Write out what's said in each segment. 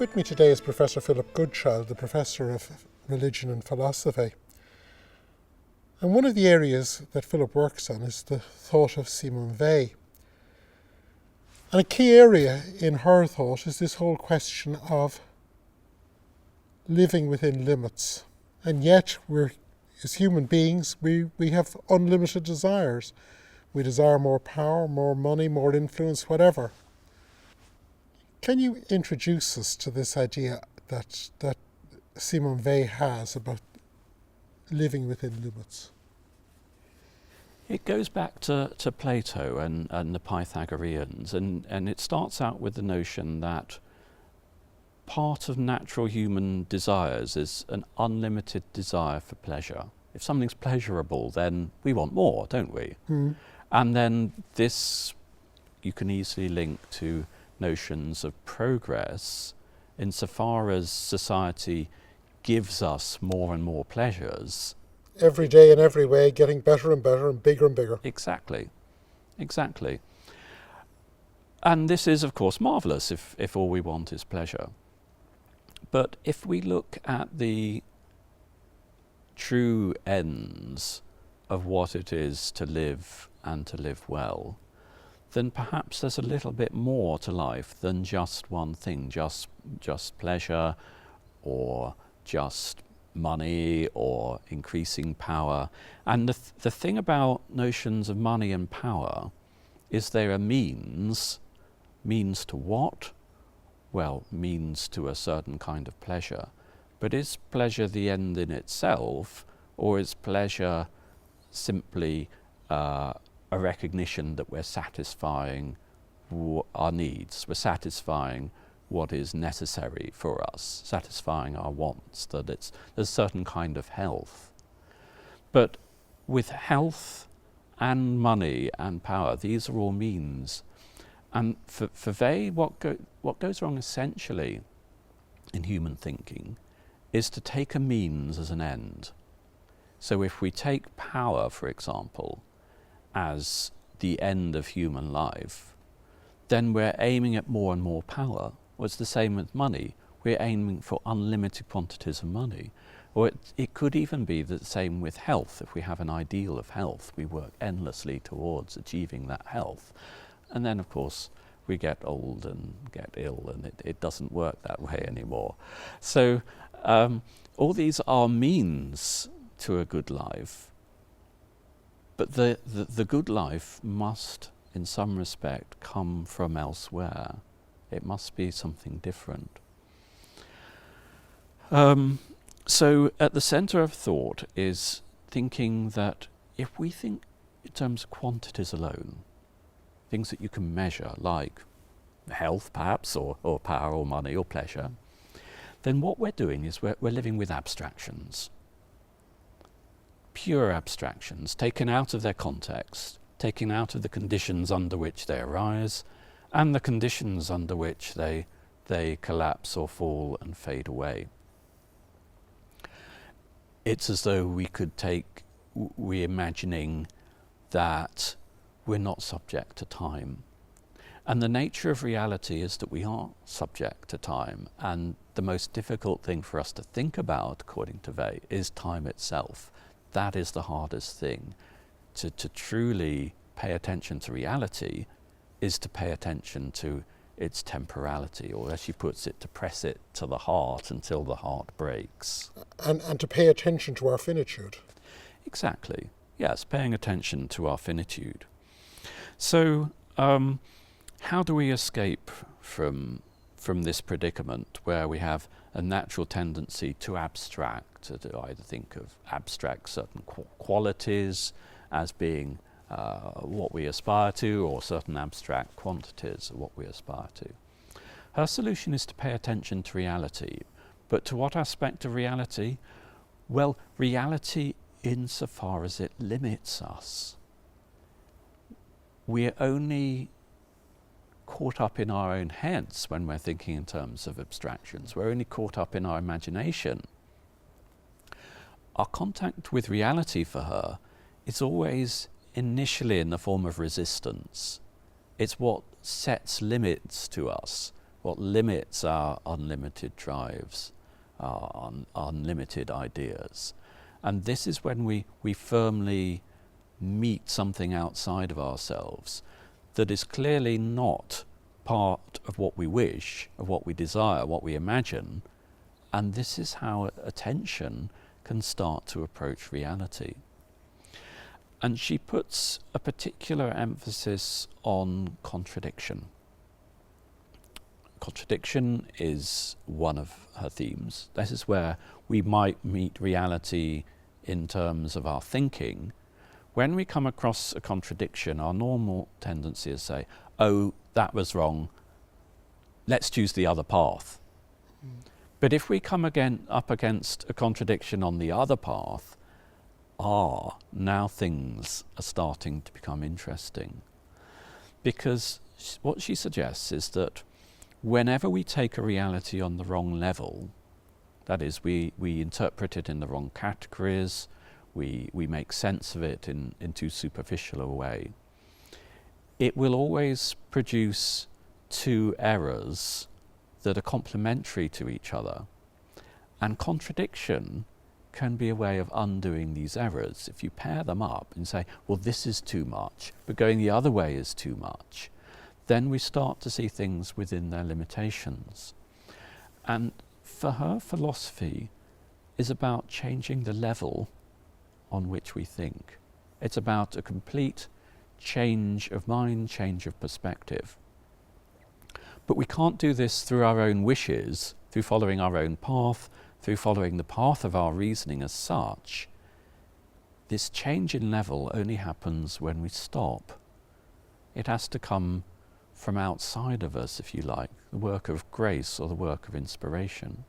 With me today is Professor Philip Goodchild, the Professor of Religion and Philosophy. And one of the areas that Philip works on is the thought of Simone Weil. And a key area in her thought is this whole question of living within limits. And yet, as human beings, we have unlimited desires. We desire more power, more money, more influence, whatever. Can you introduce us to this idea that Simone Weil has about living within limits? It goes back to Plato and the Pythagoreans, and it starts out with the notion that part of natural human desires is an unlimited desire for pleasure. If something's pleasurable, then we want more, don't we? Mm. And then this you can easily link to notions of progress insofar as society gives us more and more pleasures. Every day in every way, getting better and better and bigger and bigger. Exactly. And this is, of course, marvellous if all we want is pleasure. But if we look at the true ends of what it is to live and to live well, then perhaps there's a little bit more to life than just one thing, just pleasure or just money or increasing power. And the thing about notions of money and power is they're a means. Means to what? Well, means to a certain kind of pleasure. But is pleasure the end in itself, or is pleasure simply a recognition that we're satisfying our needs, we're satisfying what is necessary for us, satisfying our wants, that there's a certain kind of health. But with health and money and power, these are all means. And for Weil, what goes wrong essentially in human thinking is to take a means as an end. So if we take power, for example, as the end of human life, then we're aiming at more and more power. Well, it's the same with money. We're aiming for unlimited quantities of money. Or it could even be the same with health. If we have an ideal of health, we work endlessly towards achieving that health. And then, of course, we get old and get ill, and it doesn't work that way anymore. So all these are means to a good life. But the good life must, in some respect, come from elsewhere. It must be something different. So at the centre of thought is thinking that if we think in terms of quantities alone, things that you can measure, like health perhaps, or power or money or pleasure, then what we're doing is we're living with abstractions. Pure abstractions, taken out of their context, taken out of the conditions under which they arise, and the conditions under which they collapse or fall and fade away. It's as though we're imagining that we're not subject to time. And the nature of reality is that we are subject to time, and the most difficult thing for us to think about, according to Weil, is time itself. That is the hardest thing. To truly pay attention to reality is to pay attention to its temporality, or as she puts it, to press it to the heart until the heart breaks. And to pay attention to our finitude. Exactly. Yes, paying attention to our finitude. So how do we escape from this predicament where we have a natural tendency to abstract, to either think of abstract certain qualities as being what we aspire to, or certain abstract quantities of what we aspire to? Her solution is to pay attention to reality. But to what aspect of reality? Well, reality insofar as it limits us. We're only caught up in our own heads when we're thinking in terms of abstractions. We're only caught up in our imagination. Our contact with reality for her is always initially in the form of resistance. It's what sets limits to us what limits our unlimited drives, our unlimited ideas. And this is when we firmly meet something outside of ourselves that is clearly not part of what we wish, of what we desire, what we imagine. And this is how attention can start to approach reality. And she puts a particular emphasis on contradiction. Contradiction is one of her themes. This is where we might meet reality in terms of our thinking. When we come across a contradiction, our normal tendency is to say, oh, that was wrong, let's choose the other path. But if we come up against a contradiction on the other path, now things are starting to become interesting. Because what she suggests is that whenever we take a reality on the wrong level, that is, we interpret it in the wrong categories, we make sense of it in too superficial a way, it will always produce two errors that are complementary to each other. And contradiction can be a way of undoing these errors. If you pair them up and say, well, this is too much, but going the other way is too much, then we start to see things within their limitations. And for her, philosophy is about changing the level on which we think. It's about a complete change of mind, change of perspective. But we can't do this through our own wishes, through following our own path, through following the path of our reasoning as such. This change in level only happens when we stop. It has to come from outside of us, if you like, the work of grace or the work of inspiration.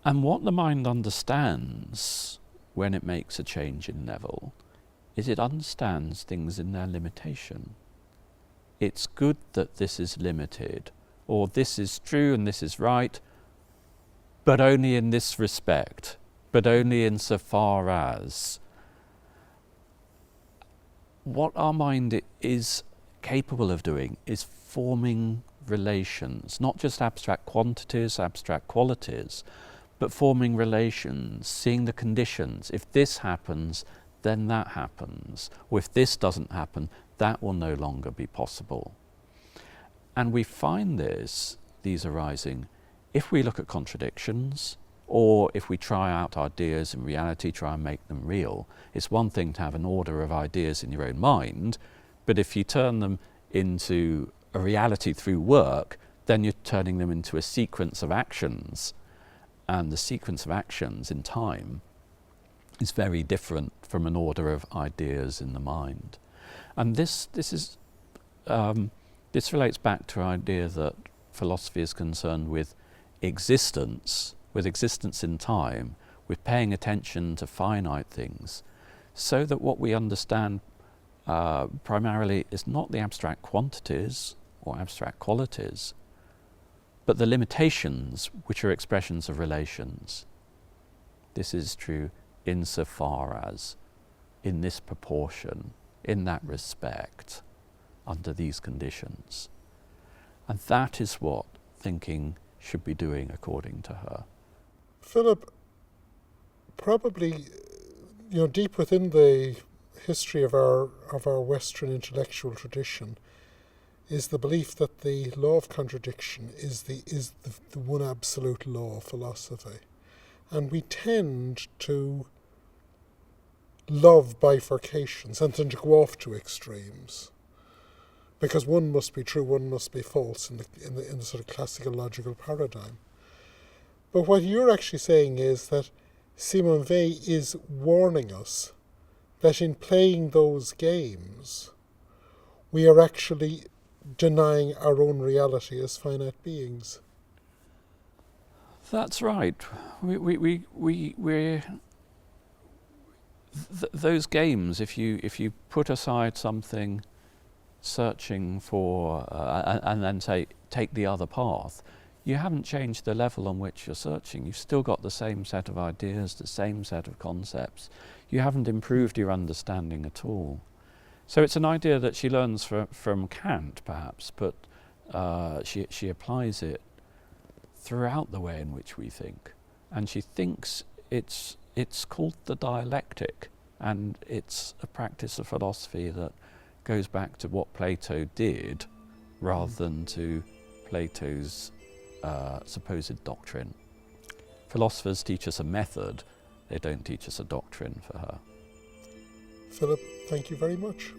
And what the mind understands when it makes a change in level is it understands things in their limitation. It's good that this is limited, or this is true and this is right, but only in this respect, but only insofar as. What our mind is capable of doing is forming relations, not just abstract quantities, abstract qualities, but forming relations, seeing the conditions. If this happens, then that happens. Or if this doesn't happen, that will no longer be possible. And we find these arising, if we look at contradictions, or if we try out ideas in reality, try and make them real. It's one thing to have an order of ideas in your own mind, but if you turn them into a reality through work, then you're turning them into a sequence of actions. And the sequence of actions in time is very different from an order of ideas in the mind. And this relates back to our idea that philosophy is concerned with existence in time, with paying attention to finite things, so that what we understand primarily is not the abstract quantities or abstract qualities, but the limitations which are expressions of relations. This is true insofar as, in this proportion, in that respect, under these conditions. And that is what thinking should be doing according to her. Philip, probably, deep within the history of our Western intellectual tradition is the belief that the law of contradiction is the one absolute law of philosophy. And we tend to love bifurcations and then to go off to extremes, because one must be true, one must be false in the sort of classical logical paradigm. But what you're actually saying is that Simone Weil is warning us that in playing those games, we are actually denying our own reality as finite beings. That's right. Those games, if you put aside something, searching for, and then take the other path, you haven't changed the level on which you're searching. You've still got the same set of ideas, the same set of concepts. You haven't improved your understanding at all. So it's an idea that she learns from Kant, perhaps, but she applies it throughout the way in which we think, and she thinks it's called the dialectic, and it's a practice of philosophy that goes back to what Plato did rather than to Plato's supposed doctrine. Philosophers teach us a method, they don't teach us a doctrine for her. Philip, thank you very much.